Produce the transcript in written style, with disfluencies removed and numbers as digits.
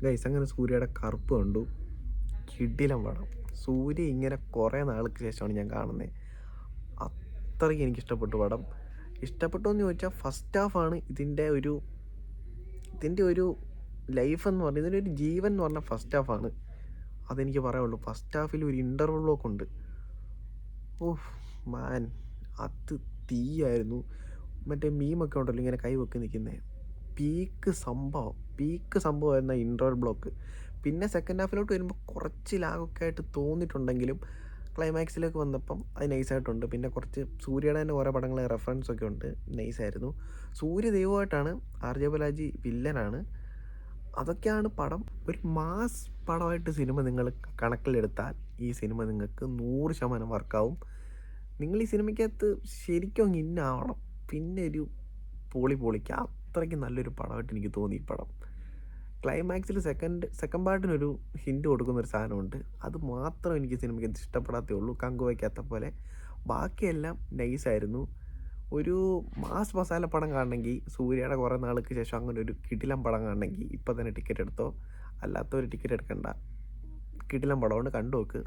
Guys അങ്ങനെ സൂര്യയുടെ കറുപ്പ് കണ്ടു. കിടിലം പടം. സൂര്യ ഇങ്ങനെ കുറേ നാൾക്ക് ശേഷമാണ് ഞാൻ കാണുന്നത്. അത്രയ്ക്ക് എനിക്കിഷ്ടപ്പെട്ടു പടം. ഇഷ്ടപ്പെട്ടു എന്ന് ചോദിച്ചാൽ ഫസ്റ്റ് ഹാഫാണ് ഇതിൻ്റെ ഒരു ലൈഫ് എന്ന് പറഞ്ഞാൽ, ഇതിൻ്റെ ഒരു ജീവൻ എന്ന് പറഞ്ഞാൽ ഫസ്റ്റ് ഹാഫാണ്. അതെനിക്ക് പറയുള്ളൂ. ഫസ്റ്റ് ഹാഫിൽ ഒരു ഇൻ്റർവെൽ ബ്ലോക്ക് ഉണ്ട്. ഓഹ് മാൻ, അത് തീയായിരുന്നു. മറ്റേ മീമൊക്കെ ഉണ്ടല്ലോ ഇങ്ങനെ കൈ വെക്കി നിൽക്കുന്നത്. പീക്ക് സംഭവമായിരുന്ന ഇൻ്റർവെൽ ബ്ലോക്ക്. പിന്നെ സെക്കൻഡ് ഹാഫിലോട്ട് വരുമ്പോൾ കുറച്ച് ലാഗൊക്കെ ആയിട്ട് തോന്നിയിട്ടുണ്ടെങ്കിലും ക്ലൈമാക്സിലേക്ക് വന്നപ്പം അത് നൈസായിട്ടുണ്ട്. പിന്നെ കുറച്ച് സൂര്യയുടെ തന്നെ ഓരോ പടങ്ങളെ റെഫറൻസ് ഒക്കെ ഉണ്ട്, നൈസായിരുന്നു. സൂര്യ ദൈവമായിട്ടാണ്, ആർ ജെ ബാലാജി വില്ലനാണ്. അതൊക്കെയാണ് പടം. ഒരു മാസ് പടമായിട്ട് സിനിമ നിങ്ങൾ കണക്കിലെടുത്താൽ ഈ സിനിമ നിങ്ങൾക്ക് 100% വർക്കാവും. നിങ്ങൾ ഈ സിനിമയ്ക്കകത്ത് ശരിക്കും അങ്ങ് ഇന്നാവണം. പിന്നെ ഒരു പൊളിക്കുക. അത്രയ്ക്ക് നല്ലൊരു പടമായിട്ട് എനിക്ക് തോന്നി ഈ പടം. ക്ലൈമാക്സിൽ സെക്കൻഡ് പാർട്ടിനൊരു ഹിൻറ്റ് കൊടുക്കുന്നൊരു സാധനമുണ്ട്. അത് മാത്രം എനിക്ക് സിനിമയ്ക്ക് ഇഷ്ടപ്പെടാത്തേ ഉള്ളൂ, കങ്കുവയ്ക്കാത്ത പോലെ. ബാക്കിയെല്ലാം നൈസായിരുന്നു. ഒരു മാസ് മസാല പടം കാണണമെങ്കിൽ, സൂര്യയുടെ കുറേ നാൾക്ക് ശേഷം അങ്ങനെ ഒരു കിടിലം പടം കാണണമെങ്കിൽ ഇപ്പം തന്നെ ടിക്കറ്റ് എടുത്തോ. അല്ലാത്തവർ ടിക്കറ്റ് എടുക്കണ്ട. കിടിലം പടമാണ്, കണ്ടു നോക്ക്.